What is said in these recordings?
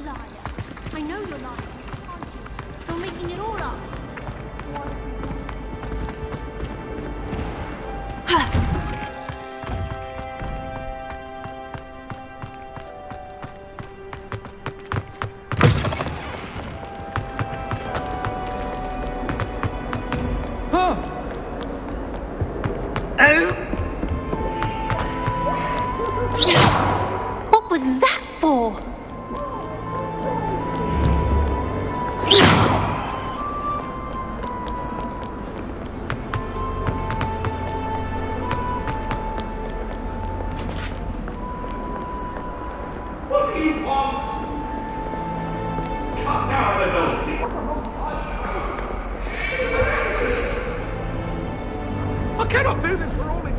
Liar. I know you're lying, aren't you? You're making it all up. What was that for? What do you want? Come down and open it. I cannot do this for all this.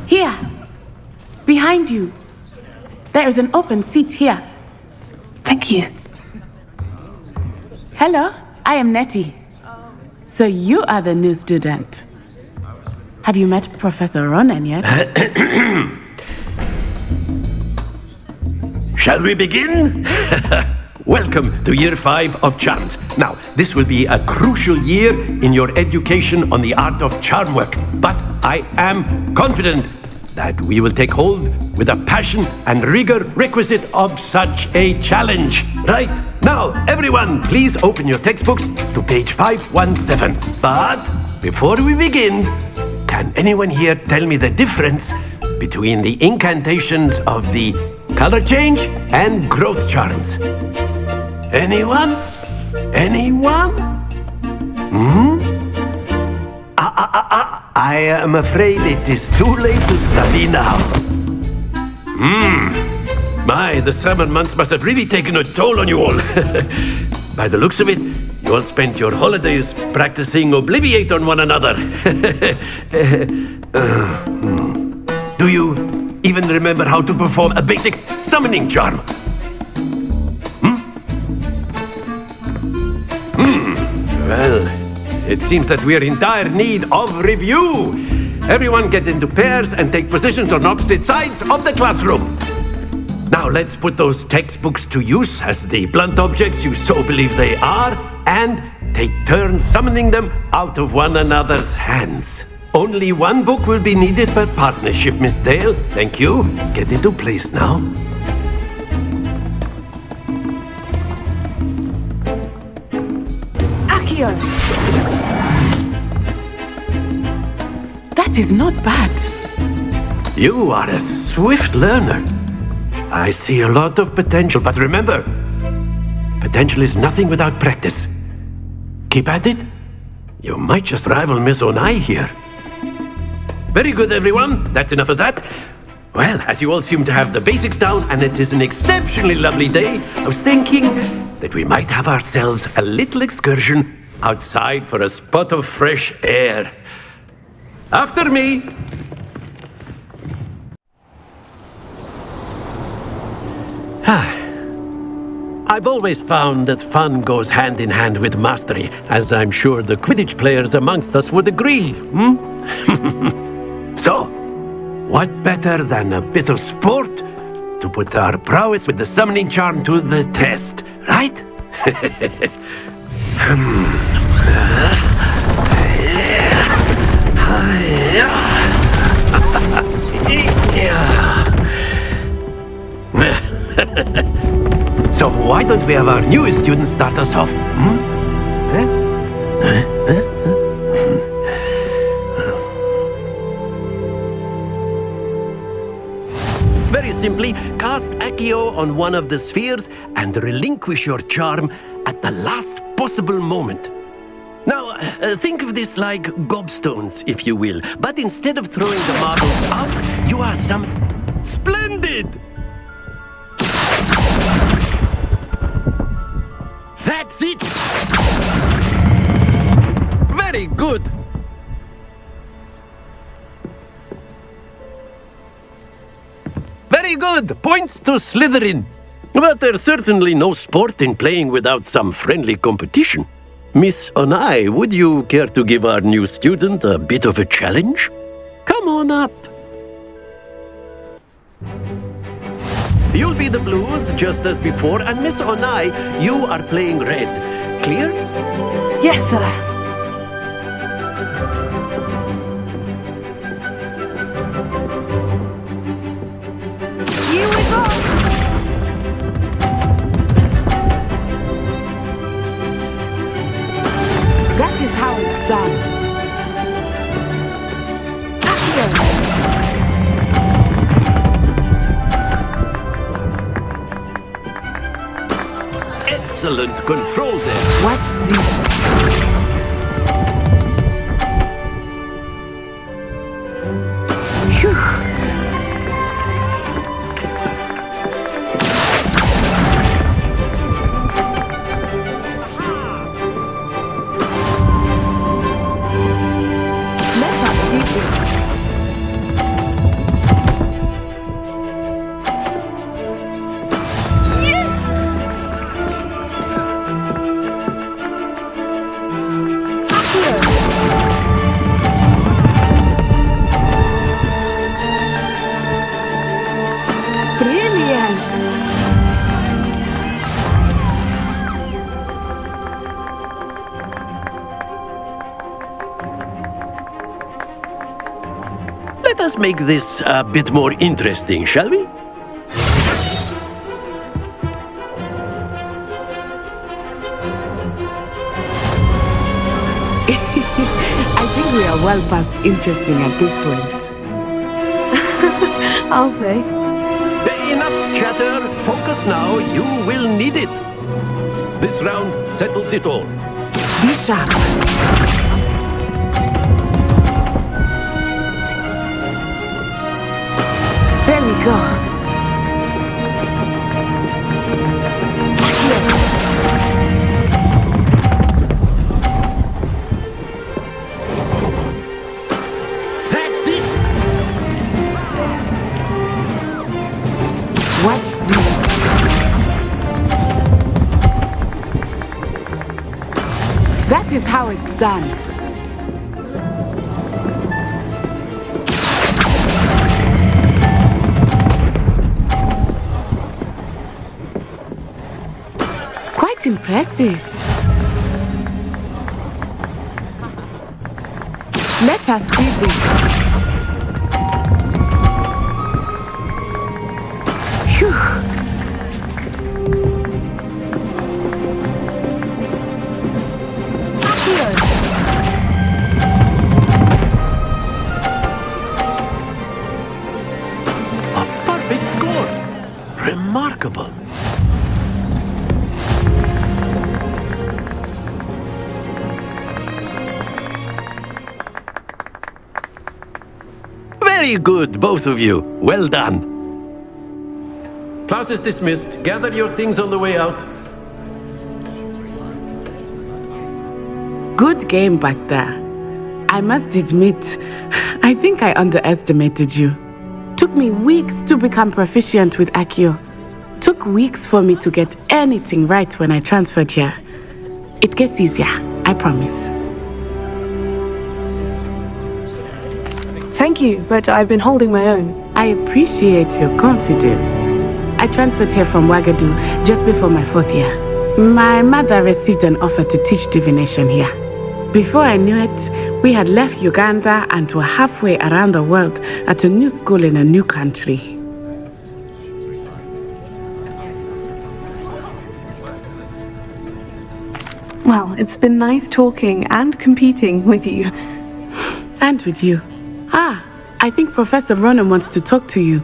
Here, behind you. There is an open seat here. Thank you. Hello, I am Nettie. So you are the new student. Have you met Professor Ronan yet? Shall we begin? Welcome to Year 5 of Charms. Now, this will be a crucial year in your education on the art of charm work, but I am confident that we will take hold with the passion and rigor requisite of such a challenge. Right, now, everyone, please open your textbooks to page 517. But before we begin, can anyone here tell me the difference between the incantations of the color change and growth charms? Anyone? Anyone? I am afraid it is too late to study now. My, the summer months must have really taken a toll on you all. By the looks of it, you all spent your holidays practicing Obliviate on one another. Do you even remember how to perform a basic summoning charm? Well, it seems that we are in dire need of review. Everyone get into pairs and take positions on opposite sides of the classroom. Now let's put those textbooks to use as the blunt objects you so believe they are, and take turns summoning them out of one another's hands. Only one book will be needed per partnership, Miss Dale. Thank you. Get into place now. Akio! That is not bad. You are a swift learner. I see a lot of potential, but remember, potential is nothing without practice. Keep at it. You might just rival Miss Onai here. Very good, everyone. That's enough of that. Well, as you all seem to have the basics down, and it is an exceptionally lovely day, I was thinking that we might have ourselves a little excursion outside for a spot of fresh air. After me. I've always found that fun goes hand in hand with mastery, as I'm sure the Quidditch players amongst us would agree. So, what better than a bit of sport to put our prowess with the summoning charm to the test, right? So why don't we have our newest student start us off? Very simply, cast Accio on one of the spheres and relinquish your charm at the last possible moment. Now, think of this like gobstones, if you will, but instead of throwing the marbles out, you are some... Splendid! Eat! Very good! Very good! Points to Slytherin. But there's certainly no sport in playing without some friendly competition. Miss Onai, would you care to give our new student a bit of a challenge? Come on up. You'll be the blues just as before, and Miss Onai, you are playing red. Clear? Yes, sir. Here we go! That is how it's done. Excellent control there. Watch this. Phew. Let us see this. Brilliant! Let us make this a bit more interesting, shall we? I think we are well past interesting at this point. I'll say. Enough chatter. Focus now. You will need it. This round settles it all. Be sharp. There we go. That's it. Watch this. That is how it's done. Quite impressive. Let us see this. Phew. A perfect score. Remarkable. Very good, both of you. Well done. Class is dismissed. Gather your things on the way out. Good game back there. I must admit, I think I underestimated you. Took me weeks to become proficient with Accio. Took weeks for me to get anything right when I transferred here. It gets easier, I promise. Thank you, but I've been holding my own. I appreciate your confidence. I transferred here from Wagadu just before my 4th year. My mother received an offer to teach divination here. Before I knew it, we had left Uganda and were halfway around the world at a new school in a new country. Well, it's been nice talking and competing with you. And with you. Ah, I think Professor Ronan wants to talk to you.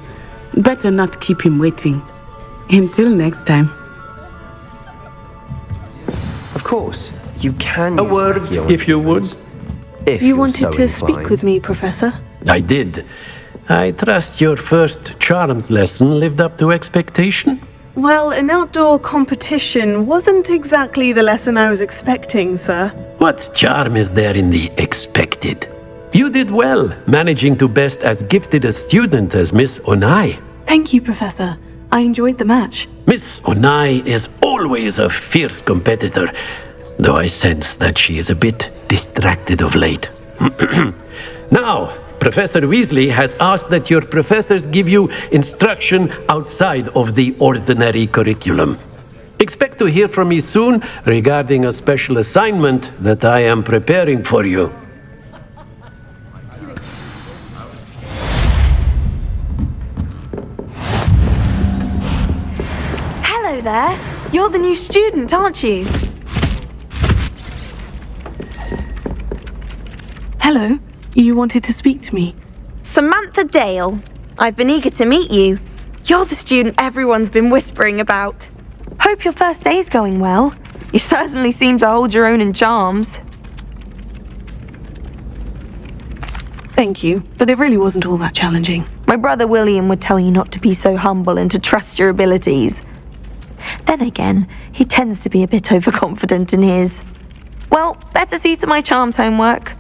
Better not keep him waiting. Until next time. Of course, you can A use word, Accio if you would. if You you're wanted so to speak inclined. with me, Professor? I did. I trust your first charms lesson lived up to expectation. Well, an outdoor competition wasn't exactly the lesson I was expecting, sir. What charm is there in the expected? You did well, managing to best as gifted a student as Miss Onai. Thank you, Professor. I enjoyed the match. Miss Onai is always a fierce competitor, though I sense that she is a bit distracted of late. Now, Professor Weasley has asked that your professors give you instruction outside of the ordinary curriculum. Expect to hear from me soon regarding a special assignment that I am preparing for you. Hello there. You're the new student, aren't you? Hello. You wanted to speak to me? Samantha Dale. I've been eager to meet you. You're the student everyone's been whispering about. Hope your first day's going well. You certainly seem to hold your own in charms. Thank you, but it really wasn't all that challenging. My brother William would tell you not to be so humble and to trust your abilities. Then again, he tends to be a bit overconfident in his. Well, better see to my charms homework.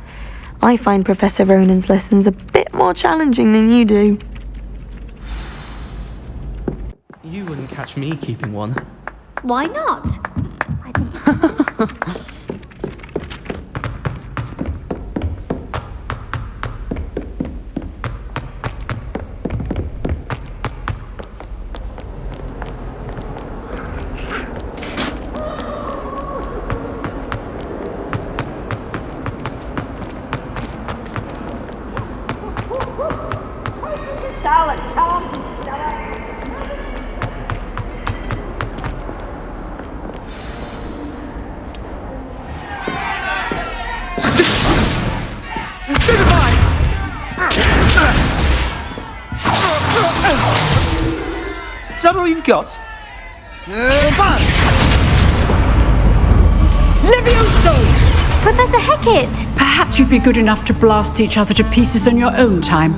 I find Professor Ronan's lessons a bit more challenging than you do. You wouldn't catch me keeping one. Why not? I think Is that all you've got? Levioso! Professor Hecat! Perhaps you'd be good enough to blast each other to pieces on your own time.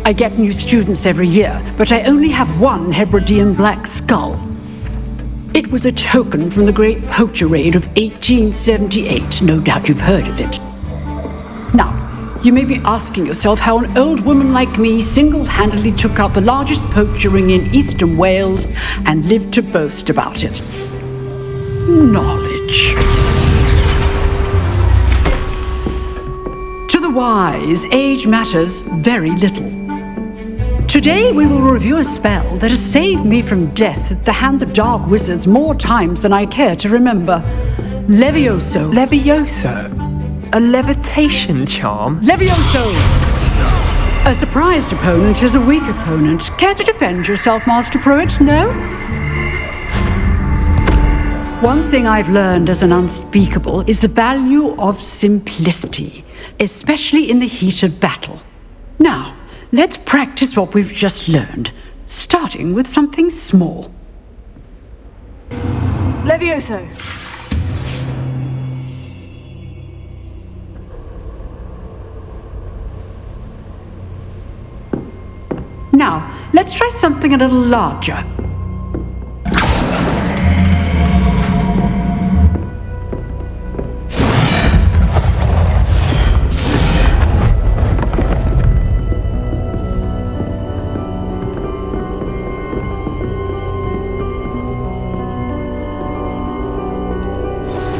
I get new students every year, but I only have one Hebridean black skull. It was a token from the Great Poacher Raid of 1878. No doubt you've heard of it. Now, you may be asking yourself how an old woman like me single-handedly took out the largest poacher ring in eastern Wales and lived to boast about it. Knowledge. To the wise, age matters very little. Today we will review a spell that has saved me from death at the hands of dark wizards more times than I care to remember. Levioso. Levioso? A levitation charm? Levioso! A surprised opponent is a weak opponent. Care to defend yourself, Master Pruitt? No? One thing I've learned as an unspeakable is the value of simplicity, especially in the heat of battle. Now, let's practice what we've just learned, starting with something small. Levioso! Now, let's try something a little larger.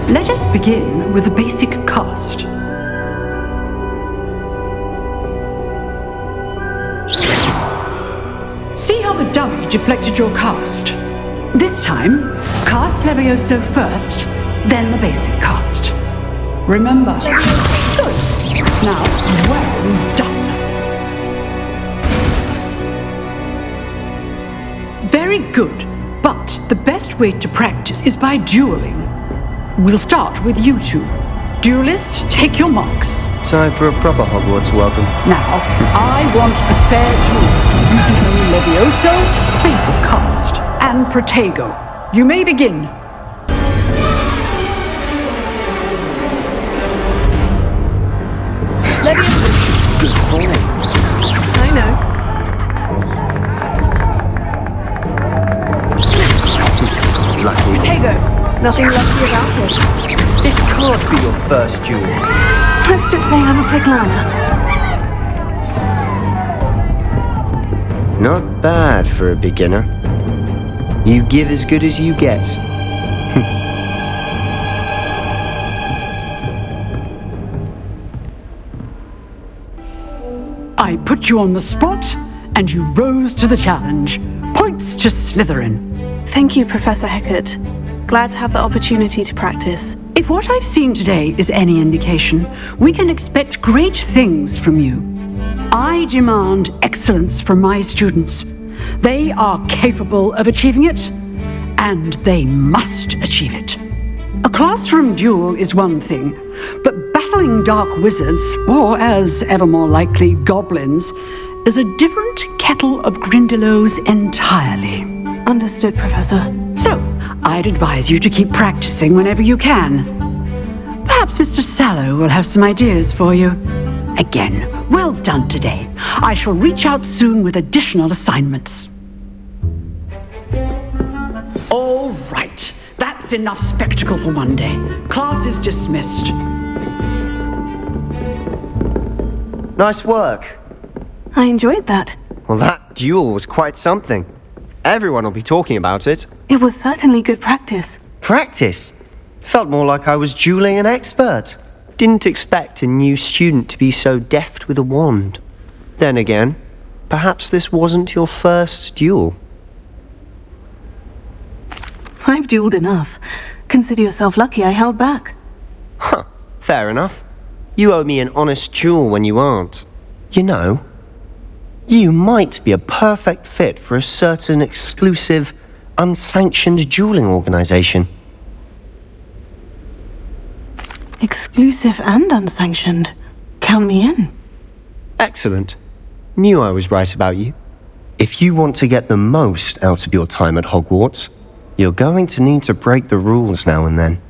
Let us begin with a basic cast. See how the dummy deflected your cast? This time, cast Levioso first, then the basic cast. Remember. Good. Now, well done. Very good, but the best way to practice is by dueling. We'll start with you two. Duelists, take your marks. Time for a proper Hogwarts welcome. Now, I want a fair duel using only Levioso, basic cast, and Protego. You may begin. I know. Nothing lucky about it. This can't be your first duel. Let's just say I'm a quick learner. Not bad for a beginner. You give as good as you get. I put you on the spot, and you rose to the challenge. Points to Slytherin. Thank you, Professor Hecat. Glad to have the opportunity to practice. If what I've seen today is any indication, we can expect great things from you. I demand excellence from my students. They are capable of achieving it, and they must achieve it. A classroom duel is one thing, but battling dark wizards, or as ever more likely, goblins, is a different kettle of Grindylows entirely. Understood, Professor. So, I'd advise you to keep practicing whenever you can. Perhaps Mr. Sallow will have some ideas for you. Again, well done today. I shall reach out soon with additional assignments. All right. That's enough spectacle for one day. Class is dismissed. Nice work. I enjoyed that. Well, that duel was quite something. Everyone will be talking about it. It was certainly good practice. Practice? Felt more like I was dueling an expert. Didn't expect a new student to be so deft with a wand. Then again, perhaps this wasn't your first duel. I've dueled enough. Consider yourself lucky I held back. Huh, fair enough. You owe me an honest duel when you aren't. You know, you might be a perfect fit for a certain exclusive, unsanctioned dueling organization. Exclusive and unsanctioned. Count me in. Excellent. Knew I was right about you. If you want to get the most out of your time at Hogwarts, you're going to need to break the rules now and then.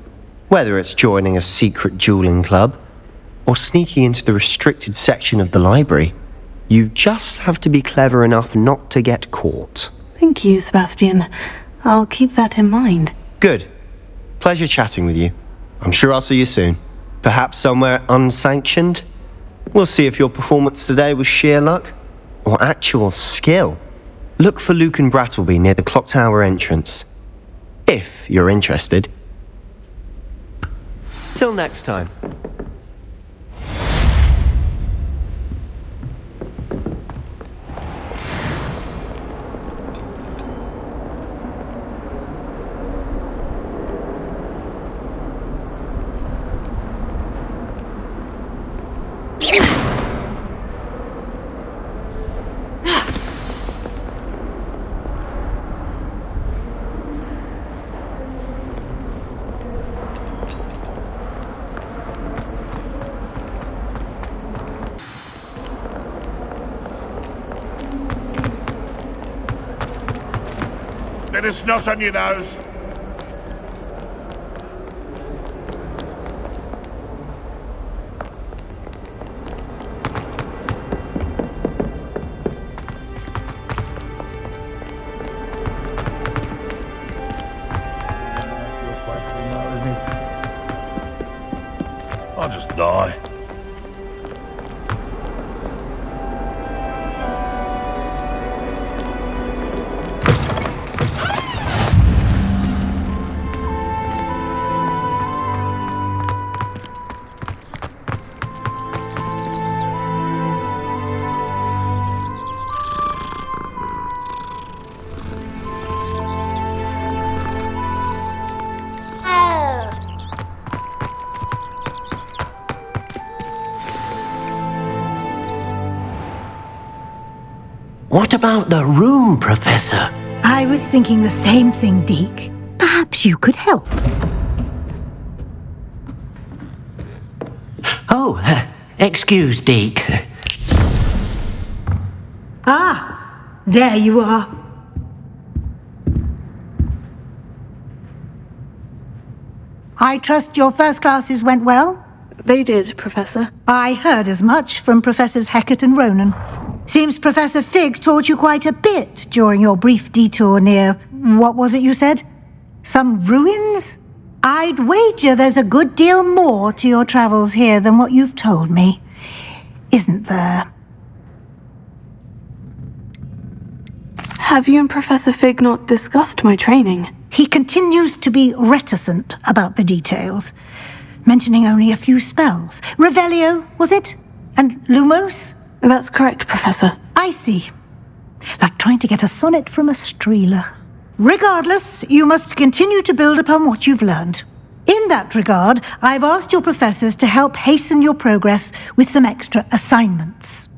Whether it's joining a secret dueling club, or sneaking into the restricted section of the library, you just have to be clever enough not to get caught. Thank you, Sebastian. I'll keep that in mind. Good. Pleasure chatting with you. I'm sure I'll see you soon. Perhaps somewhere unsanctioned? We'll see if your performance today was sheer luck or actual skill. Look for Luke and Brattleby near the clock tower entrance. If you're interested. Till next time. Bit of snot on your nose. I'll just die. What about the room, Professor? I was thinking the same thing, Deke. Perhaps you could help. Oh, excuse, Deke. Ah, there you are. I trust your first classes went well? They did, Professor. I heard as much from Professors Hecat and Ronan. Seems Professor Fig taught you quite a bit during your brief detour near... what was it you said? Some ruins? I'd wager there's a good deal more to your travels here than what you've told me. Isn't there? Have you and Professor Fig not discussed my training? He continues to be reticent about the details, mentioning only a few spells. Revelio, was it? And Lumos? That's correct, Professor. I see. Like trying to get a sonnet from a streeler. Regardless, you must continue to build upon what you've learned. In that regard, I've asked your professors to help hasten your progress with some extra assignments.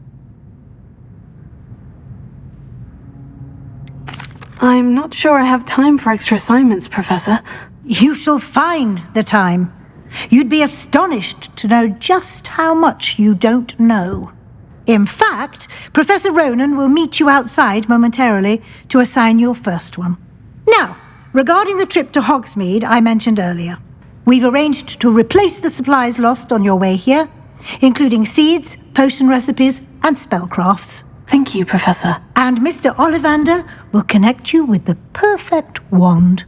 I'm not sure I have time for extra assignments, Professor. You shall find the time. You'd be astonished to know just how much you don't know. In fact, Professor Ronan will meet you outside momentarily to assign your first one. Now, regarding the trip to Hogsmeade I mentioned earlier, we've arranged to replace the supplies lost on your way here, including seeds, potion recipes, and spellcrafts. Thank you, Professor. And Mr. Ollivander will connect you with the perfect wand.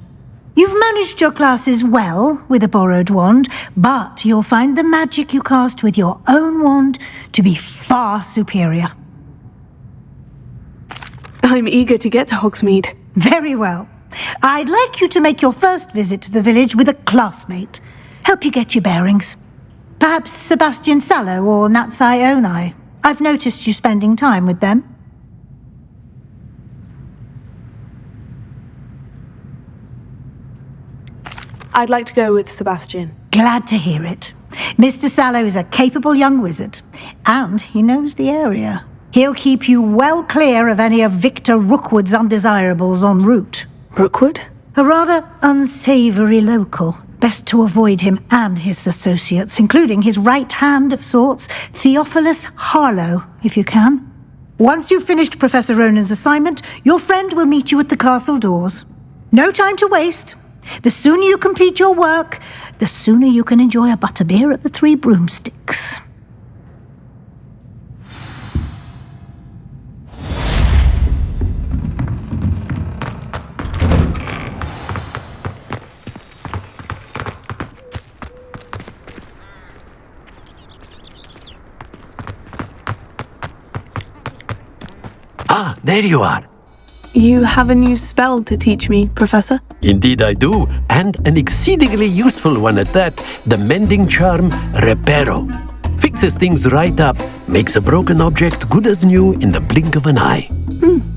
You've managed your classes well with a borrowed wand, but you'll find the magic you cast with your own wand to be far superior. I'm eager to get to Hogsmeade. Very well. I'd like you to make your first visit to the village with a classmate. Help you get your bearings. Perhaps Sebastian Sallow or Natsai Onai. I've noticed you spending time with them. I'd like to go with Sebastian. Glad to hear it. Mr. Sallow is a capable young wizard, and he knows the area. He'll keep you well clear of any of Victor Rookwood's undesirables en route. Rookwood? A rather unsavory local. Best to avoid him and his associates, including his right hand of sorts, Theophilus Harlow, if you can. Once you've finished Professor Ronan's assignment, your friend will meet you at the castle doors. No time to waste. The sooner you complete your work, the sooner you can enjoy a butterbeer at the Three Broomsticks. Ah, there you are. You have a new spell to teach me, Professor? Indeed I do, and an exceedingly useful one at that, the mending charm Reparo. Fixes things right up, makes a broken object good as new in the blink of an eye.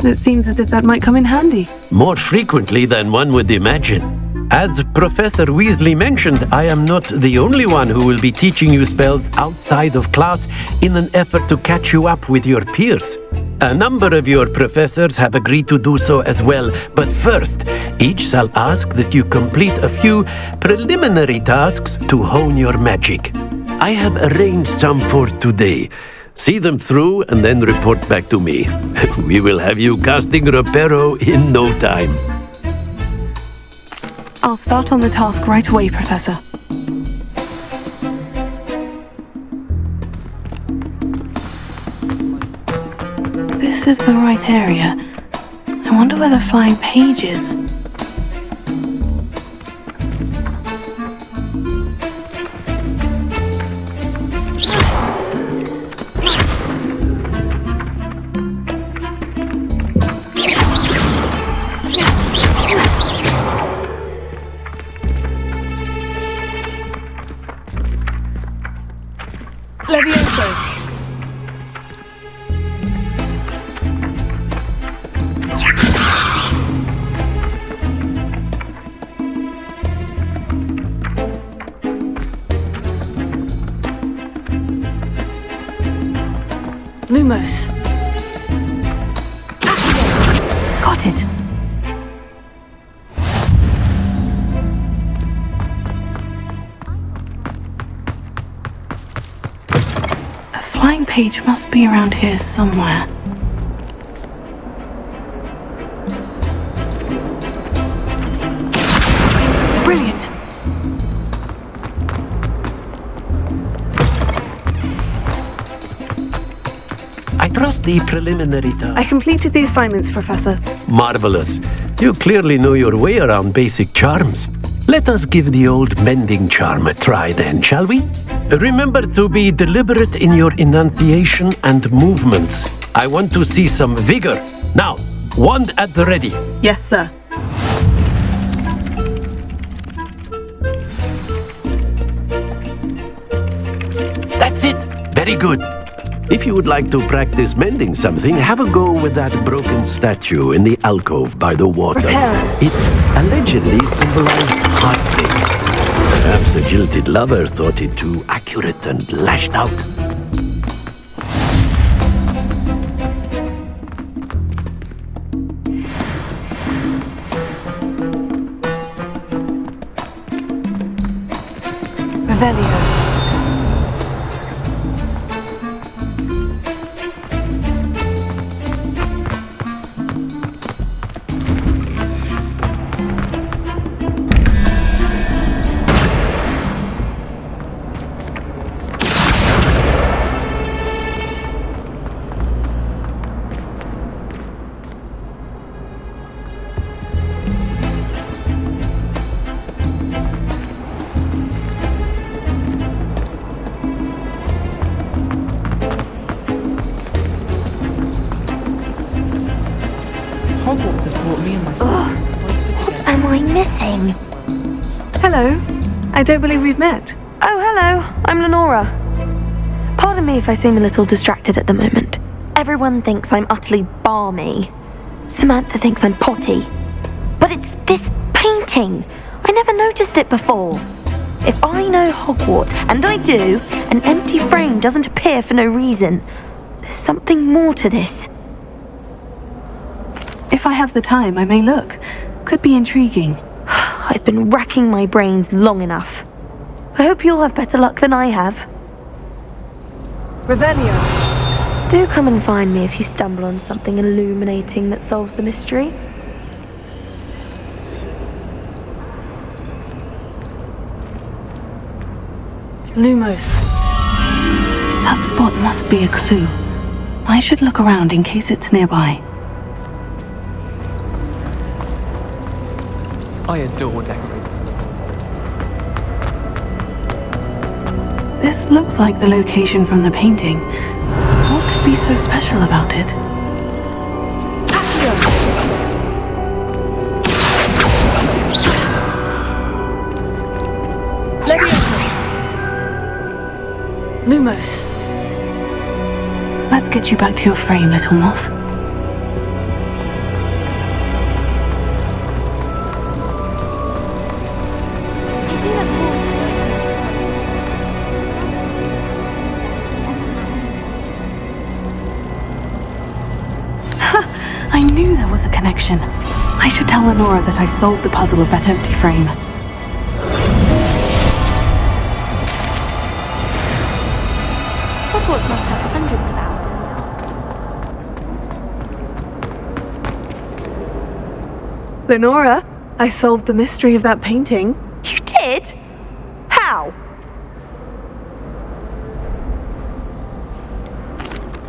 It seems as if that might come in handy. More frequently than one would imagine. As Professor Weasley mentioned, I am not the only one who will be teaching you spells outside of class in an effort to catch you up with your peers. A number of your professors have agreed to do so as well, but first, each shall ask that you complete a few preliminary tasks to hone your magic. I have arranged some for today. See them through and then report back to me. We will have you casting Reparo in no time. I'll start on the task right away, Professor. This is the right area. I wonder where the flying page is. Levioso. Lumos. Got it. A flying page must be around here somewhere. Brilliant. I trust the preliminary task. I completed the assignments, Professor. Marvelous. You clearly know your way around basic charms. Let us give the old mending charm a try then, shall we? Remember to be deliberate in your enunciation and movements. I want to see some vigor. Now, wand at the ready. Yes, sir. That's it. Very good. If you would like to practice mending something, have a go with that broken statue in the alcove by the water. Repair. It allegedly symbolized heartbreak. Perhaps a jilted lover thought it too accurate and lashed out. Revelio. Hogwarts has brought me and my sister. What am I missing? Hello. I don't believe we've met. Oh, hello. I'm Lenora. Pardon me if I seem a little distracted at the moment. Everyone thinks I'm utterly balmy. Samantha thinks I'm potty. But it's this painting. I never noticed it before. If I know Hogwarts, and I do, an empty frame doesn't appear for no reason. There's something more to this. If I have the time, I may look. Could be intriguing. I've been racking my brains long enough. I hope you'll have better luck than I have. Revelio. Do come and find me if you stumble on something illuminating that solves the mystery. Lumos. That spot must be a clue. I should look around in case it's nearby. I adore decorating. This looks like the location from the painting. What could be so special about it? Lumos. Let's get you back to your frame, little moth. I knew there was a connection. I should tell Lenora that I solved the puzzle of that empty frame. Hogwarts must have hundreds of owls. Lenora, I solved the mystery of that painting. You did? How?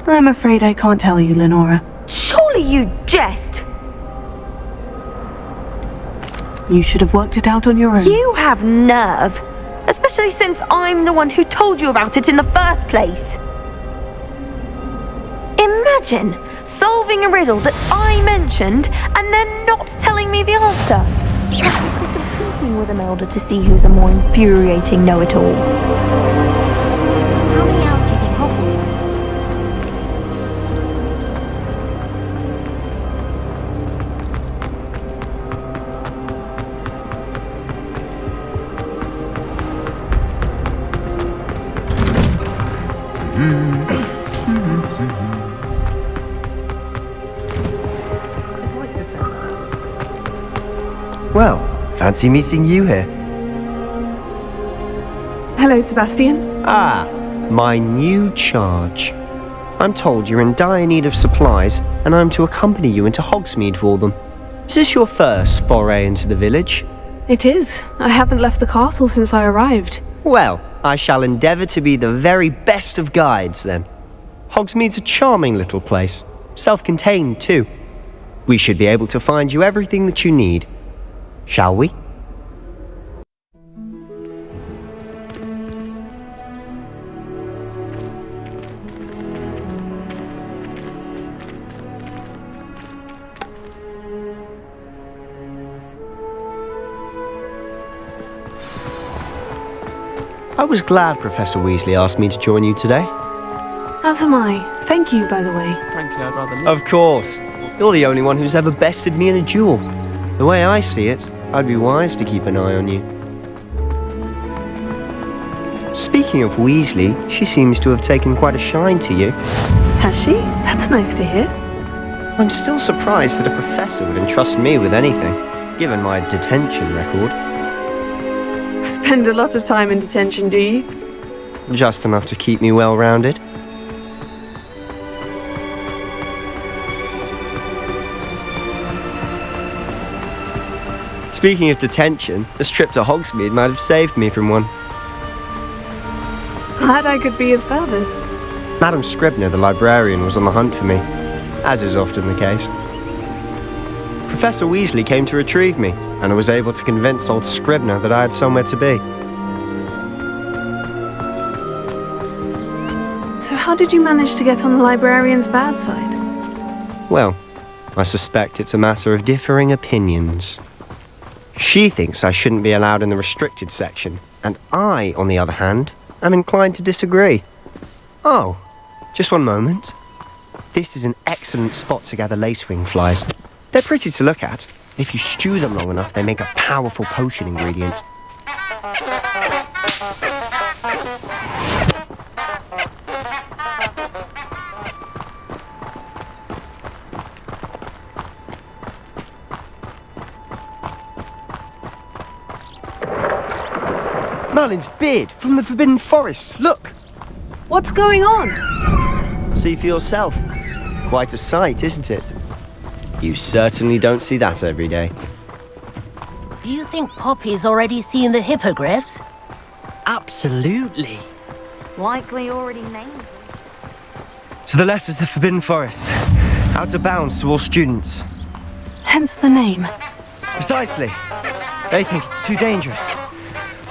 I'm afraid I can't tell you, Lenora. Surely you jest. You should have worked it out on your own. You have nerve. Especially since I'm the one who told you about it in the first place. Imagine solving a riddle that I mentioned and then not telling me the answer. Practically competing with an elder to see who's a more infuriating know-it-all. How many owls do you think Hogwarts? Well, fancy meeting you here. Hello, Sebastian. Ah, my new charge. I'm told you're in dire need of supplies, and I'm to accompany you into Hogsmeade for them. Is this your first foray into the village? It is. I haven't left the castle since I arrived. Well, I shall endeavour to be the very best of guides, then. Hogsmeade's a charming little place. Self-contained, too. We should be able to find you everything that you need. Shall we? I was glad Professor Weasley asked me to join you today. As am I. Thank you, by the way. Frankly, I'd rather live. Of course. You're the only one who's ever bested me in a duel. The way I see it, I'd be wise to keep an eye on you. Speaking of Weasley, she seems to have taken quite a shine to you. Has she? That's nice to hear. I'm still surprised that a professor would entrust me with anything, given my detention record. Spend a lot of time in detention, do you? Just enough to keep me well-rounded. Speaking of detention, this trip to Hogsmeade might have saved me from one. Glad I could be of service. Madam Scribner, the librarian, was on the hunt for me, as is often the case. Professor Weasley came to retrieve me, and I was able to convince old Scribner that I had somewhere to be. So how did you manage to get on the librarian's bad side? Well, I suspect it's a matter of differing opinions. She thinks I shouldn't be allowed in the restricted section, and I, on the other hand, am inclined to disagree. Oh, just one moment. This is an excellent spot to gather lacewing flies. They're pretty to look at. If you stew them long enough, they make a powerful potion ingredient. Merlin's beard from the Forbidden Forest, look! What's going on? See for yourself. Quite a sight, isn't it? You certainly don't see that every day. Do you think Poppy's already seen the hippogriffs? Absolutely. Likely already named. To the left is the Forbidden Forest. Out of bounds to all students. Hence the name. Precisely. They think it's too dangerous.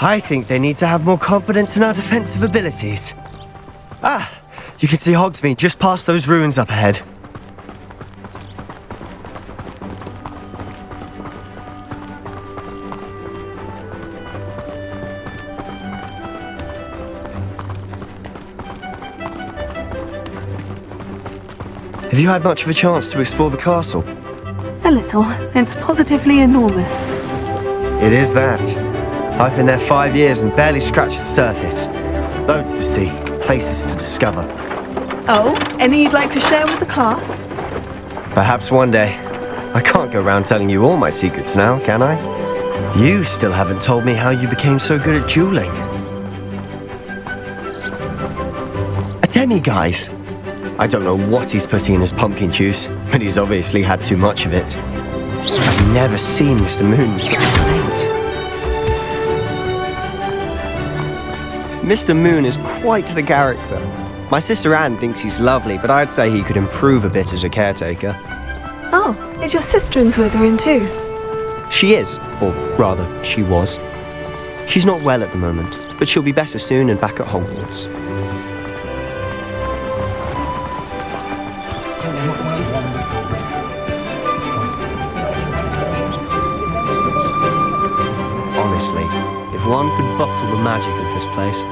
I think they need to have more confidence in our defensive abilities. Ah, you can see Hogsmeade just past those ruins up ahead. Have you had much of a chance to explore the castle? A little. It's positively enormous. It is that. I've been there 5 years and barely scratched the surface. Loads to see, places to discover. Oh, any you'd like to share with the class? Perhaps one day. I can't go around telling you all my secrets now, can I? You still haven't told me how you became so good at dueling. A demi-guise. I don't know what he's putting in his pumpkin juice, but he's obviously had too much of it. I've never seen Mr. Moon such a saint. Mr. Moon is quite the character. My sister Anne thinks he's lovely, but I'd say he could improve a bit as a caretaker. Oh, is your sister in Slytherin too? She is, or rather, she was. She's not well at the moment, but she'll be better soon and back at Hogwarts. Honestly, if one could bottle the magic of this place.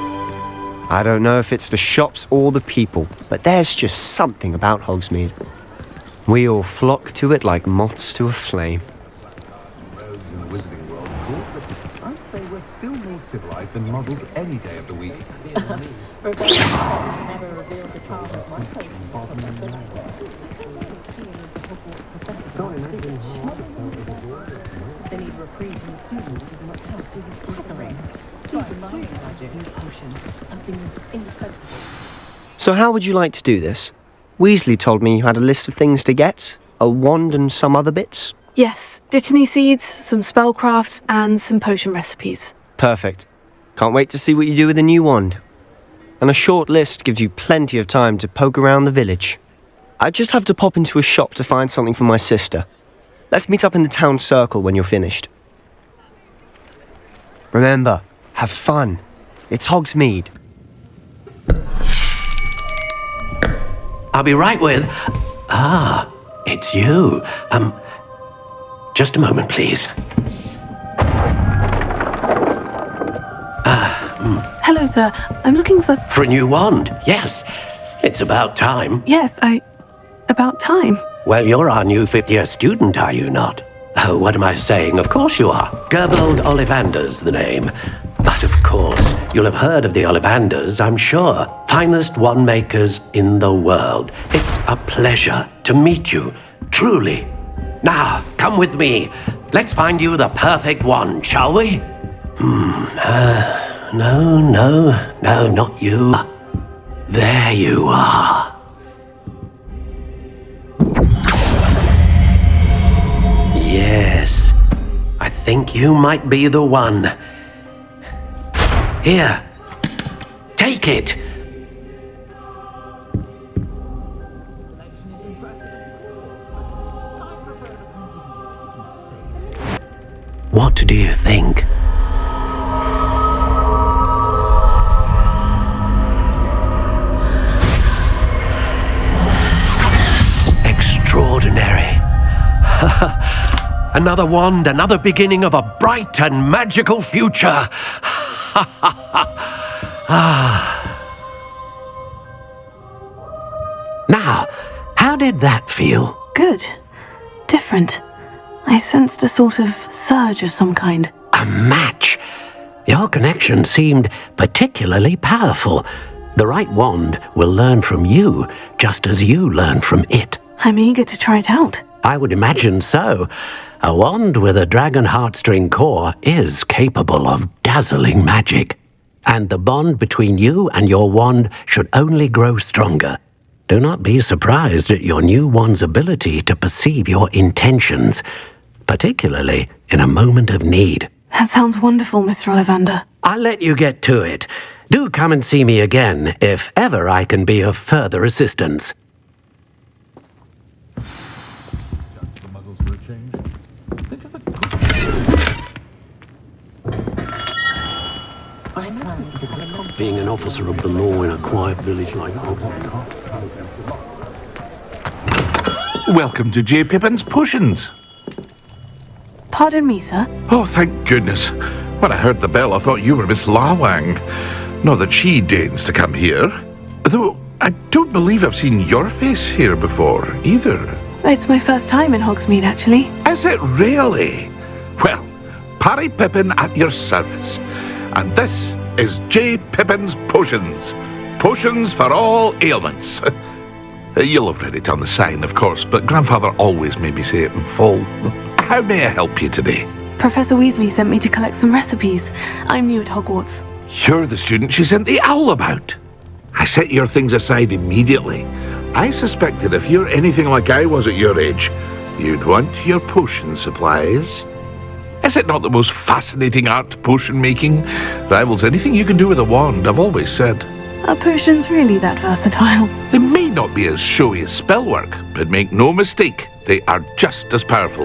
I don't know if it's the shops or the people, but there's just something about Hogsmeade. We all flock to it like moths to a flame. Those in the Wizarding World thought that I'd say we're still more civilized than muggles any day of the week. So how would you like to do this? Weasley told me you had a list of things to get, a wand and some other bits. Yes, dittany seeds, some spellcrafts, and some potion recipes. Perfect. Can't wait to see what you do with the new wand. And a short list gives you plenty of time to poke around the village. I just have to pop into a shop to find something for my sister. Let's meet up in the town circle when you're finished. Remember, have fun. It's Hogsmeade. I'll be right with... Ah, it's you. Just a moment, please. Hello, Hello, sir. I'm looking for... For a new wand, yes. It's about time. Yes, about time. Well, you're our new fifth-year student, are you not? Oh, what am I saying? Of course you are. Gerbold Ollivander's the name. But of course, you'll have heard of the Ollivanders, I'm sure. Finest wand makers in the world. It's a pleasure to meet you, truly. Now, come with me. Let's find you the perfect wand, shall we? No, not you. There you are. Yes, I think you might be the one. Here, take it. What do you think? Extraordinary. Another wand, another beginning of a bright and magical future. Now, how did that feel? Good. Different. I sensed a sort of surge of some kind. A match. Your connection seemed particularly powerful. The right wand will learn from you, just as you learn from it. I'm eager to try it out. I would imagine so. A wand with a dragon heartstring core is capable of dazzling magic. And the bond between you and your wand should only grow stronger. Do not be surprised at your new wand's ability to perceive your intentions, particularly in a moment of need. That sounds wonderful, Mr. Ollivander. I'll let you get to it. Do come and see me again if ever I can be of further assistance. Being an officer of the law in a quiet village like Hogwarts. Welcome to J. Pippin's Potions. Pardon me, sir. Oh, thank goodness. When I heard the bell, I thought you were Miss Lawang. Not that she deigns to come here. Though, I don't believe I've seen your face here before, either. It's my first time in Hogsmeade, actually. Is it really? Well, Parry Pippin at your service. And this is J. Pippin's Potions. Potions for all ailments. You'll have read it on the sign, of course, but Grandfather always made me say it in full. How may I help you today? Professor Weasley sent me to collect some recipes. I'm new at Hogwarts. You're the student she sent the owl about. I set your things aside immediately. I suspected if you're anything like I was at your age, you'd want your potion supplies. Is it not the most fascinating art, potion making? Rivals anything you can do with a wand, I've always said. Are potions really that versatile? They may not be as showy as spellwork, but make no mistake, they are just as powerful.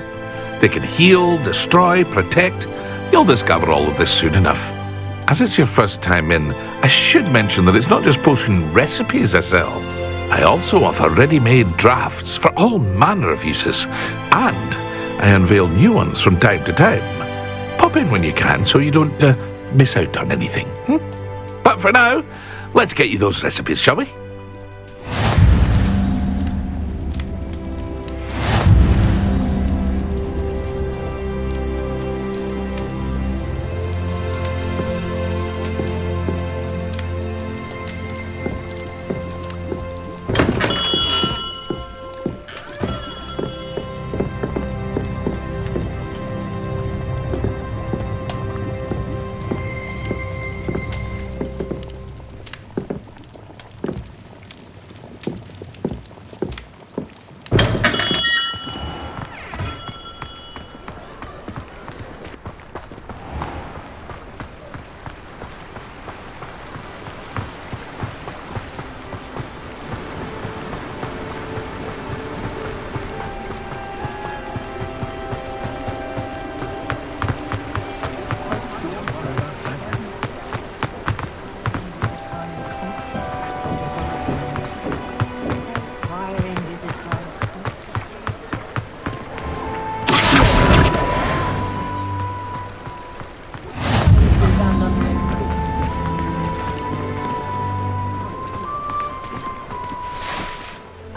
They can heal, destroy, protect. You'll discover all of this soon enough. As it's your first time in, I should mention that it's not just potion recipes I sell. I also offer ready-made drafts for all manner of uses, and I unveil new ones from time to time. Pop in when you can so you don't miss out on anything. But for now, let's get you those recipes, shall we?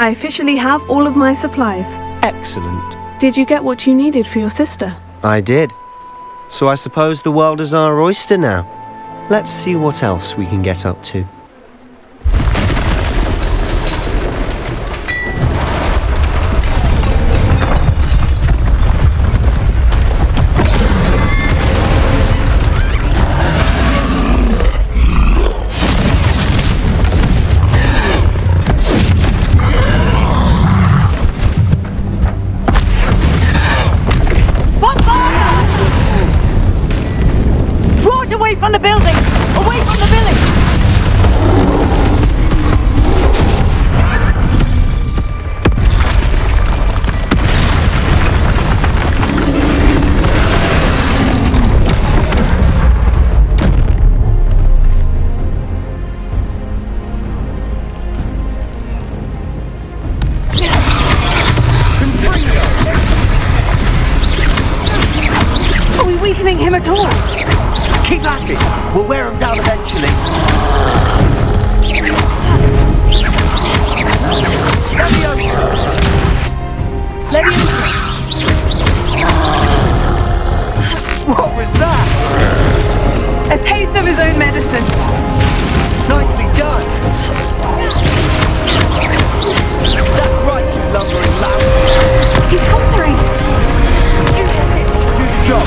I officially have all of my supplies. Excellent. Did you get what you needed for your sister? I did. So I suppose the world is our oyster now. Let's see what else we can get up to. From the building! Away from the village! Are we weakening him at all? Keep at it! We'll wear him down eventually. Leviosa! What was that? A taste of his own medicine. Nicely done. That's right, you lumbering louse. He's faltering! Do the job.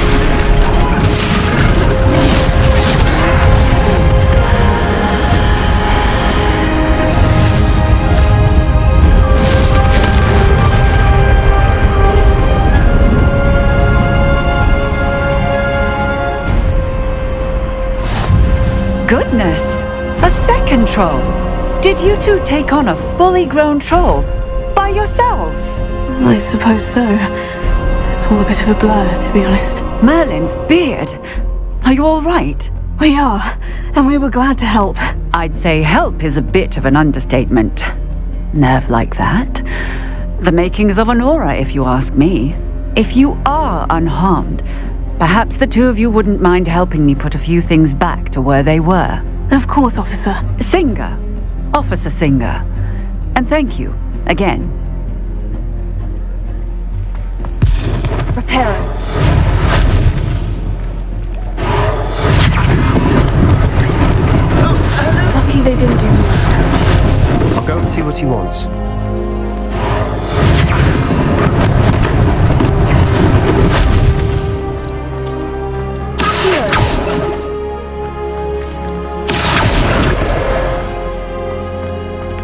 Goodness! A second troll! Did you two take on a fully grown troll? By yourselves? I suppose so. It's all a bit of a blur, to be honest. Merlin's beard! Are you all right? We are, and we were glad to help. I'd say help is a bit of an understatement. Nerve like that? The makings of an aura, if you ask me. If you are unharmed, perhaps the two of you wouldn't mind helping me put a few things back to where they were. Of course, officer. Singer. Officer Singer. And thank you, again. Reparo. Lucky they didn't do much. I'll go and see what he wants.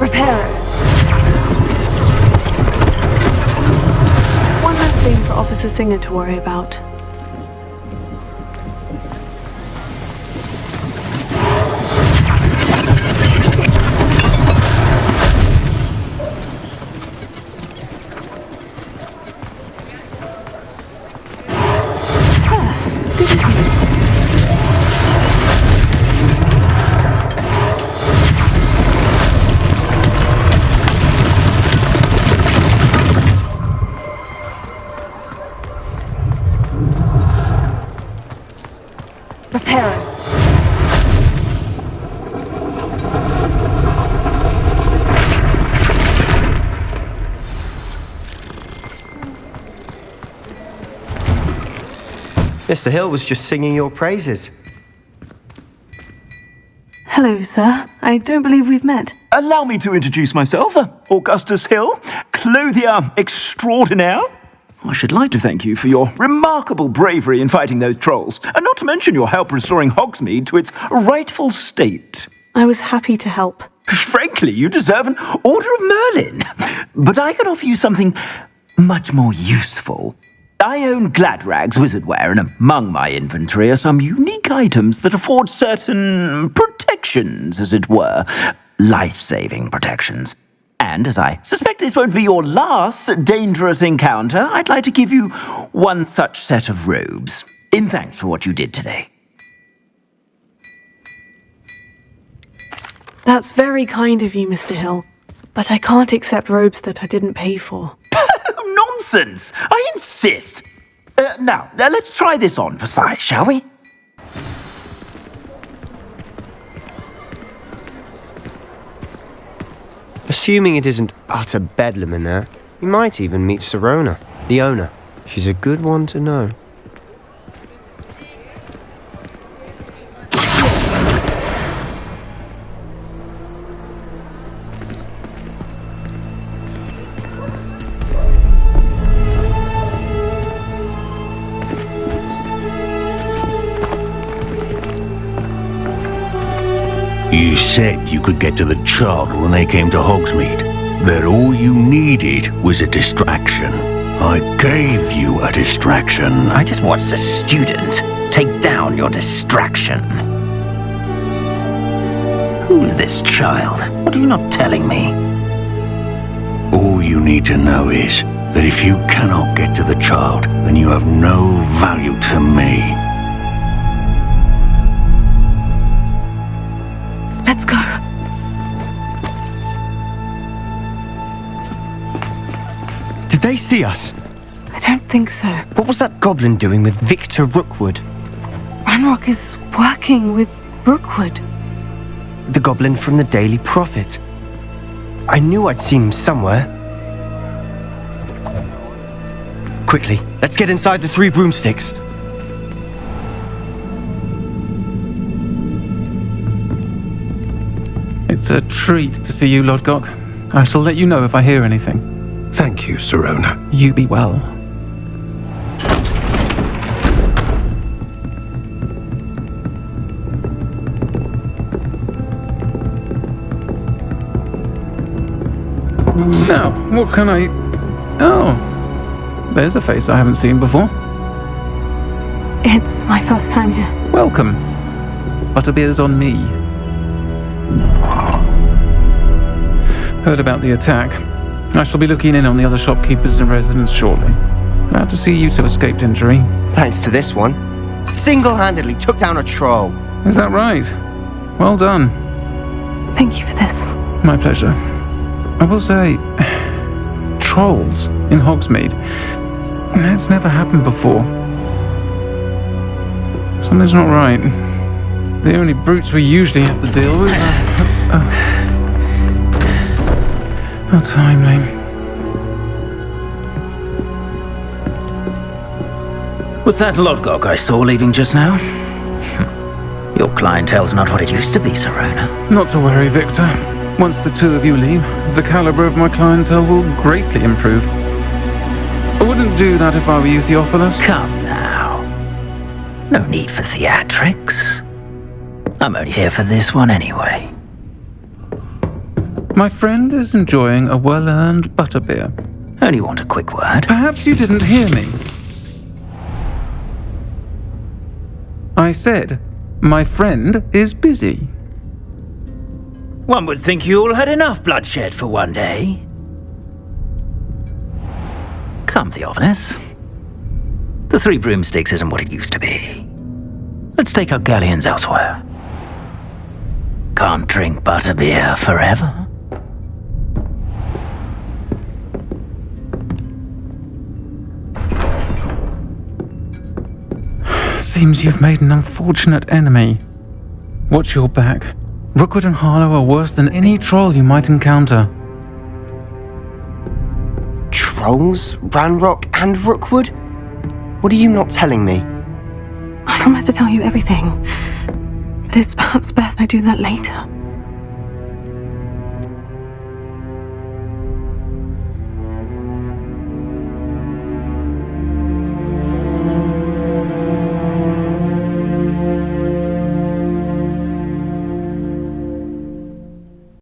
Reparo. One last thing for Officer Singer to worry about. Mr. Hill was just singing your praises. Hello, sir. I don't believe we've met. Allow me to introduce myself, Augustus Hill, clothier extraordinaire. I should like to thank you for your remarkable bravery in fighting those trolls, and not to mention your help restoring Hogsmeade to its rightful state. I was happy to help. Frankly, you deserve an Order of Merlin. But I can offer you something much more useful. I own Gladrag's wizardware, and among my inventory are some unique items that afford certain protections, as it were. Life-saving protections. And as I suspect this won't be your last dangerous encounter, I'd like to give you one such set of robes, in thanks for what you did today. That's very kind of you, Mr. Hill. But I can't accept robes that I didn't pay for. Nonsense! I insist! Now, let's try this on for size, shall we? Assuming it isn't utter bedlam in there, you might even meet Sirona, the owner. She's a good one to know. You said you could get to the child when they came to Hogsmeade. That all you needed was a distraction. I gave you a distraction. I just watched a student take down your distraction. Who's this child? What are you not telling me? All you need to know is that if you cannot get to the child, then you have no value to me. Let's go. Did they see us? I don't think so. What was that goblin doing with Victor Rookwood? Ranrock is working with Rookwood. The goblin from the Daily Prophet. I knew I'd seen him somewhere. Quickly, let's get inside the 3 broomsticks. It's a treat to see you, Lodgok. I shall let you know if I hear anything. Thank you, Sirona. You be well. Now, what can I... Oh, there's a face I haven't seen before. It's my first time here. Welcome. Butterbeer's on me. Heard about the attack. I shall be looking in on the other shopkeepers and residents shortly. Glad to see you two escaped injury. Thanks to this one. Single-handedly took down a troll. Is that right? Well done. Thank you for this. My pleasure. I will say, trolls in Hogsmeade. That's never happened before. Something's not right. The only brutes we usually have to deal with are... How timely. Was that Lodgok I saw leaving just now? Your clientele's not what it used to be, Sirona. Not to worry, Victor. Once the two of you leave, the caliber of my clientele will greatly improve. I wouldn't do that if I were you, Theophilus. Come now. No need for theatrics. I'm only here for this one anyway. My friend is enjoying a well-earned butterbeer. Only want a quick word. Perhaps you didn't hear me. I said, my friend is busy. One would think you all had enough bloodshed for one day. Come, Theophilus. The 3 broomsticks isn't what it used to be. Let's take our galleons elsewhere. Can't drink butterbeer forever. Seems you've made an unfortunate enemy. Watch your back. Rookwood and Harlow are worse than any troll you might encounter. Trolls? Ranrock and Rookwood? What are you not telling me? I promise to tell you everything. But it's perhaps best I do that later.